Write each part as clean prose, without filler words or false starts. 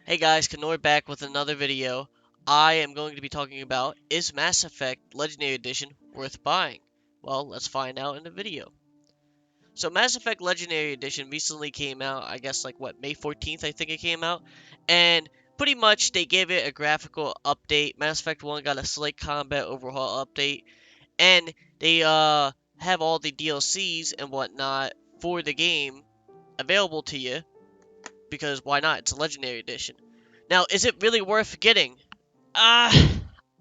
Hey guys, K-norr back with another video. I am going to be talking about, is Mass Effect Legendary Edition worth buying? Well, let's find out in the video. So Mass Effect Legendary Edition recently came out, I guess like what, May 14th I think it came out, and pretty much they gave it a graphical update. Mass Effect 1 got a slight combat overhaul update, and they have all the DLCs and whatnot for the game available to you, because why not? It's a Legendary Edition. Now, is it really worth getting? Uh,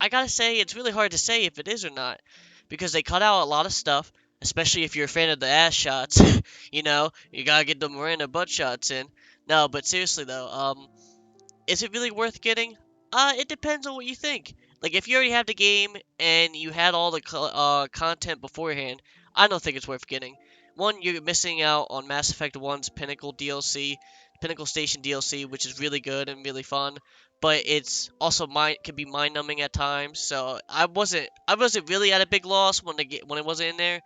I gotta say, it's really hard to say if it is or not, because they cut out a lot of stuff, especially if you're a fan of the ass shots. You gotta get the Miranda butt shots in. No, but seriously though, is it really worth getting? It depends on what you think. Like, if you already have the game and you had all the content beforehand, I don't think it's worth getting. One, you're missing out on Mass Effect 1's Pinnacle DLC, Pinnacle Station DLC, which is really good and really fun, but it's also can be mind-numbing at times. So I wasn't really at a big loss when it wasn't in there.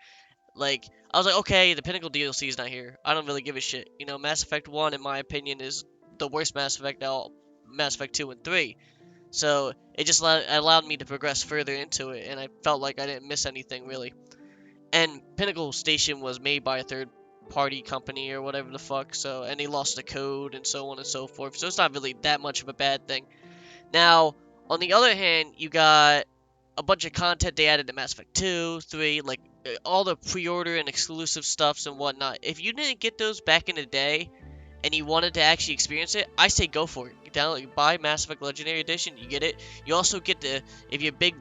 Like, I was like, okay, the Pinnacle DLC is not here. I don't really give a shit. Mass Effect 1, in my opinion, is the worst Mass Effect out, Mass Effect 2 and 3. So, it just allowed me to progress further into it, and I felt like I didn't miss anything, really. And Pinnacle Station was made by a third-party company or whatever the fuck, and they lost the code and so on and so forth. So, it's not really that much of a bad thing. Now, on the other hand, you got a bunch of content they added to Mass Effect 2, 3, like all the pre-order and exclusive stuffs and whatnot. If you didn't get those back in the day and you wanted to actually experience it, I say go for it. You buy Mass Effect Legendary Edition, you get it. You also get if you're a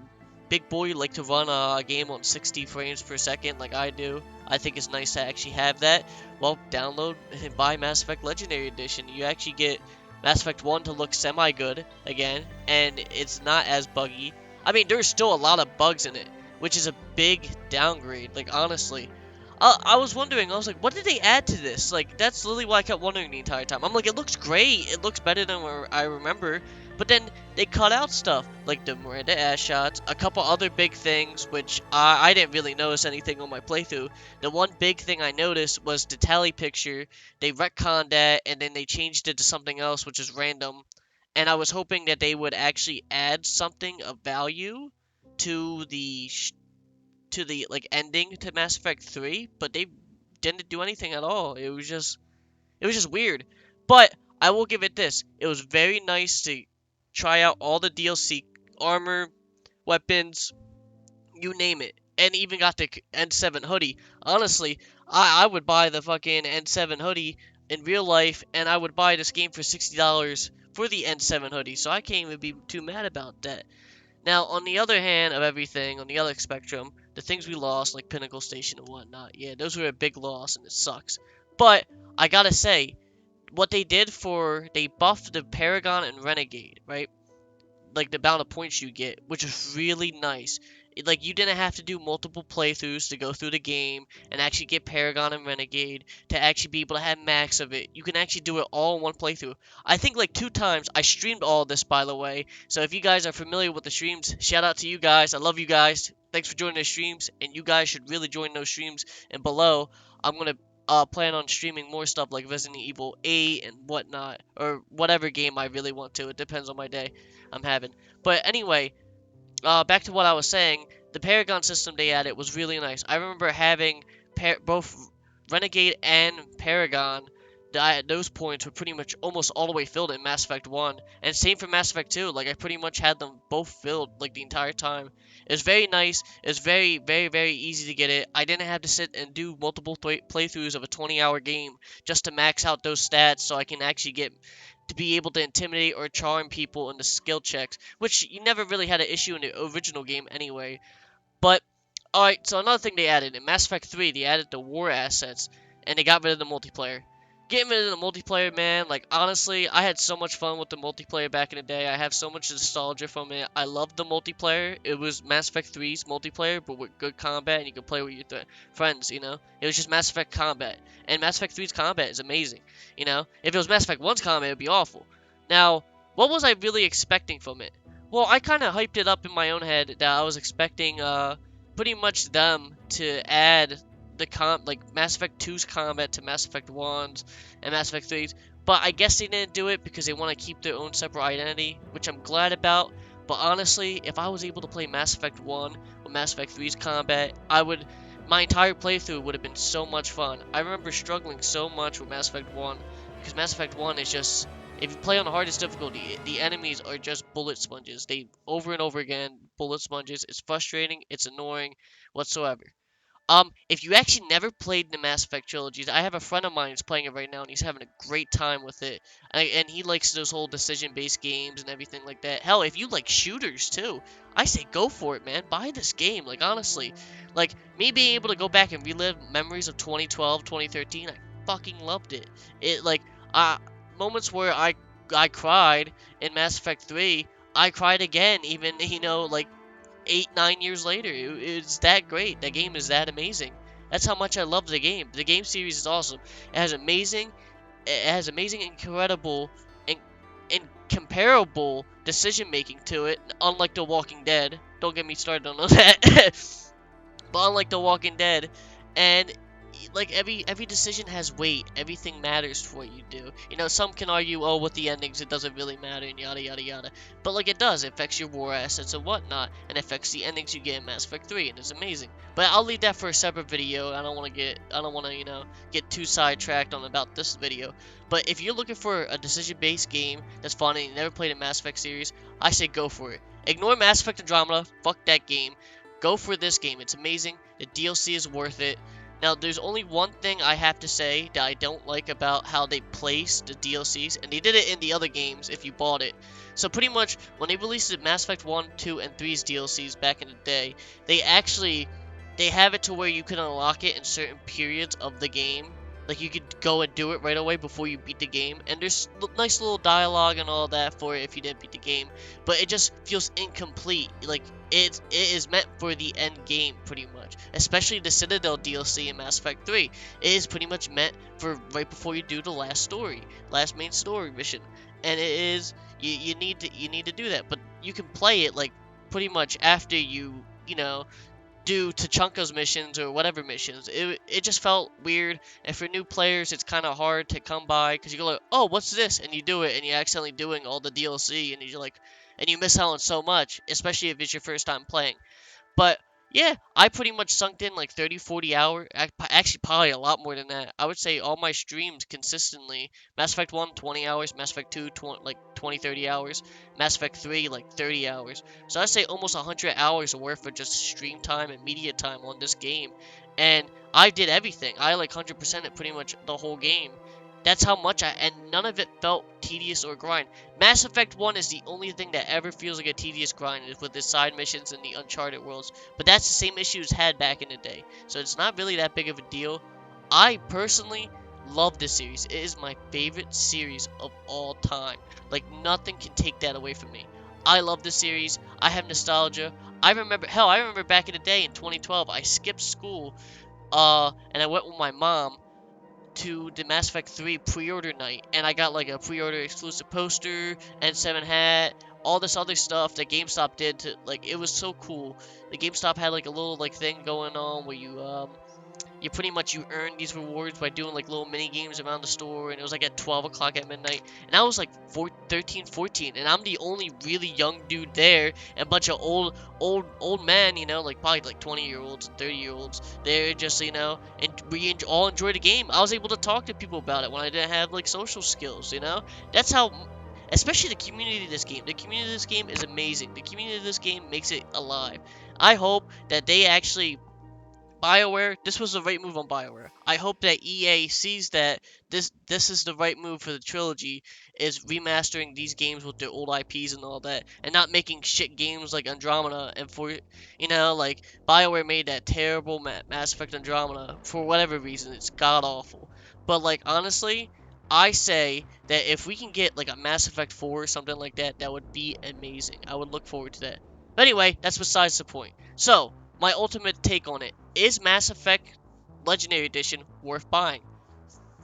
big boy, you like to run a game on 60 frames per second like I do, I think it's nice to actually have that. Well, download and buy Mass Effect Legendary Edition. You actually get Mass Effect 1 to look semi-good again, and it's not as buggy. I mean, there's still a lot of bugs in it, which is a big downgrade, like, honestly. I was wondering, I was like, what did they add to this? Like, that's literally what I kept wondering the entire time. I'm like, it looks great, it looks better than what I remember, but then they cut out stuff, like the Miranda ass shots, a couple other big things, which I didn't really notice anything on my playthrough. The one big thing I noticed was the tally picture. They retconned that, and then they changed it to something else, which is random. And I was hoping that they would actually add something of value to the like ending to Mass Effect 3, but they didn't do anything at all. It was just weird. But I will give it this. It was very nice to try out all the DLC armor, weapons, you name it. And even got the N7 hoodie. Honestly, I would buy the fucking N7 hoodie in real life, and I would buy this game for $60 for the N7 hoodie. So I can't even be too mad about that. Now, on the other hand of everything, on the other spectrum, the things we lost, like Pinnacle Station and whatnot, yeah, those were a big loss, and it sucks. But I gotta say, what they buffed the Paragon and Renegade, right? Like the amount of points you get, which is really nice. Like, you didn't have to do multiple playthroughs to go through the game and actually get Paragon and Renegade to actually be able to have max of it. You can actually do it all in one playthrough. I think like 2 times. I streamed all of this, by the way. So if you guys are familiar with the streams, shout out to you guys. I love you guys. Thanks for joining the streams, and you guys should really join those streams. And below, I'm gonna plan on streaming more stuff like Resident Evil 8 and whatnot, or whatever game I really want to. It depends on my day I'm having. But anyway, back to what I was saying. The Paragon system they added was really nice. I remember having both Renegade and Paragon. Those points were pretty much almost all the way filled in Mass Effect 1. And same for Mass Effect 2. Like, I pretty much had them both filled, like, the entire time. It was very nice. It was very, very, very easy to get it. I didn't have to sit and do multiple playthroughs of a 20-hour game just to max out those stats so I can actually get to be able to intimidate or charm people in the skill checks, which you never really had an issue in the original game anyway. But, alright, so another thing they added, in Mass Effect 3, they added the war assets, and they got rid of the multiplayer. Getting rid of the multiplayer, man, like, honestly, I had so much fun with the multiplayer back in the day. I have so much nostalgia from it. I loved the multiplayer. It was Mass Effect 3's multiplayer, but with good combat, and you could play with your friends, you know? It was just Mass Effect combat. And Mass Effect 3's combat is amazing, you know? If it was Mass Effect 1's combat, it would be awful. Now, what was I really expecting from it? Well, I kind of hyped it up in my own head that I was expecting, pretty much them to add like Mass Effect 2's combat to Mass Effect 1's and Mass Effect 3's, But I guess they didn't do it because they want to keep their own separate identity, which I'm glad about. But honestly, if I was able to play Mass Effect 1 with Mass Effect 3's combat, my entire playthrough would have been so much fun. I remember struggling so much with Mass Effect 1 because Mass Effect 1 is just, if you play on the hardest difficulty, the enemies are just bullet sponges. They over and over again, bullet sponges. It's frustrating, it's annoying, whatsoever. If you actually never played the Mass Effect trilogies, I have a friend of mine who's playing it right now, and he's having a great time with it. And he likes those whole decision-based games and everything like that. Hell, if you like shooters too, I say go for it, man. Buy this game. Like honestly, like me being able to go back and relive memories of 2012, 2013, I fucking loved it. It like moments where I cried in Mass Effect 3, I cried again, even like 8, 9 years later. It's that great. That game is that amazing. That's how much I love the game. The game series is awesome. It has amazing, incredible, and incomparable decision making to it. Unlike The Walking Dead. Don't get me started on that. But unlike The Walking Dead, and like every decision has weight. Everything matters for what you do. Some can argue, oh, with the endings, it doesn't really matter, and yada yada yada. But like it does. It affects your war assets and whatnot, and it affects the endings you get in Mass Effect 3, and it's amazing. But I'll leave that for a separate video. I don't want to, get too sidetracked on about this video. But if you're looking for a decision-based game that's fun and you never played a Mass Effect series, I say go for it. Ignore Mass Effect Andromeda. Fuck that game. Go for this game. It's amazing. The DLC is worth it. Now, there's only one thing I have to say that I don't like about how they place the DLCs, and they did it in the other games if you bought it. So pretty much, when they released the Mass Effect 1, 2, and 3's DLCs back in the day, they have it to where you can unlock it in certain periods of the game. Like, you could go and do it right away before you beat the game, and there's nice little dialogue and all that for it if you didn't beat the game, but it just feels incomplete. Like, it is meant for the end game, pretty much. Especially the Citadel DLC in Mass Effect 3. It is pretty much meant for right before you do the last main story mission. And it is, you need to do that. But you can play it, like, pretty much after you do Tachanka's missions or whatever missions. It just felt weird, and for new players, it's kind of hard to come by, because you go like, oh, what's this? And you do it, and you're accidentally doing all the DLC, and you're like, and you miss out on so much, especially if it's your first time playing. But yeah, I pretty much sunk in like 30, 40 hours. Actually, probably a lot more than that. I would say all my streams consistently. Mass Effect 1, 20 hours. Mass Effect 2, like 20, 30 hours. Mass Effect 3, like 30 hours. So I'd say almost 100 hours worth of just stream time and media time on this game. And I did everything. I like 100% it pretty much the whole game. That's how much and none of it felt tedious or grind. Mass Effect 1 is the only thing that ever feels like a tedious grind with the side missions and the Uncharted worlds. But that's the same issues had back in the day. So it's not really that big of a deal. I personally love this series. It is my favorite series of all time. Like, nothing can take that away from me. I love this series. I have nostalgia. I remember back in the day in 2012, I skipped school, and I went with my mom to the Mass Effect 3 pre-order night, and I got like a pre-order exclusive poster, N7 hat, all this other stuff that GameStop did to, like, it was so cool. The GameStop had like a little like thing going on where you pretty much you earn these rewards by doing like little mini games around the store, and it was like at 12 o'clock at midnight, and I was like 13, 14, and I'm the only really young dude there, and a bunch of old men, like probably like 20-year-olds and 30-year-olds. They're just, and we all enjoyed the game. I was able to talk to people about it when I didn't have like social skills. That's how. Especially the community of this game. The community of this game is amazing. The community of this game makes it alive. I hope that they actually BioWare, this was the right move on BioWare. I hope that EA sees that this is the right move for the trilogy, is remastering these games with their old IPs and all that, and not making shit games like Andromeda. And like BioWare made that terrible Mass Effect Andromeda for whatever reason. It's god awful. But like honestly, I say that if we can get like a Mass Effect 4 or something like that, that would be amazing. I would look forward to that. But anyway, that's besides the point. So, my ultimate take on it. Is Mass Effect Legendary Edition worth buying?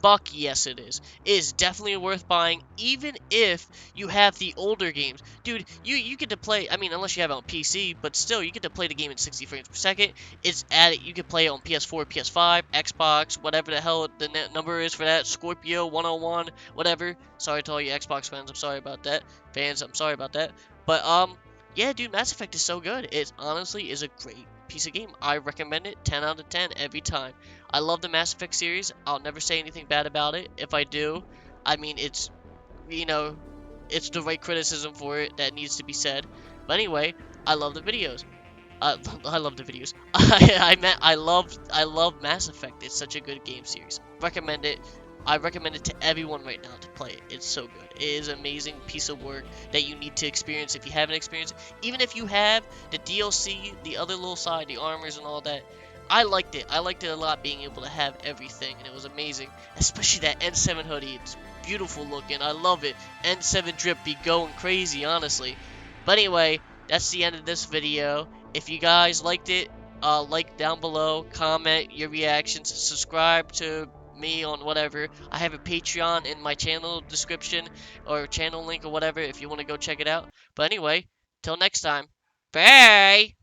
Buck, yes it is. It is definitely worth buying, even if you have the older games. Dude, you get to play, I mean, unless you have it on PC, but still, you get to play the game in 60 frames per second. It's added, you can play it on PS4, PS5, Xbox, whatever the hell the number is for that, Scorpio 101, whatever. Sorry to all you Xbox fans, I'm sorry about that. Fans, I'm sorry about that. But, yeah, dude, Mass Effect is so good. It honestly is a great piece of game. I recommend it 10 out of 10 every time. I love the Mass Effect series. I'll never say anything bad about it. If I do, I mean, it's, you know, it's the right criticism for it that needs to be said. But anyway, I love the videos. I love the videos. I love Mass Effect. It's such a good game series. Recommend it. I recommend it to everyone right now to play it. It's so good. It is an amazing piece of work that you need to experience if you haven't experienced it. Even if you have the DLC, the other little side, the armors and all that. I liked it. I liked it a lot being able to have everything, and it was amazing. Especially that N7 hoodie. It's beautiful looking. I love it. N7 drip be going crazy, honestly. But anyway, that's the end of this video. If you guys liked it, like down below, comment your reactions, subscribe to me on whatever. I have a Patreon in my channel description or channel link or whatever if you want to go check it out. But anyway, till next time, bye!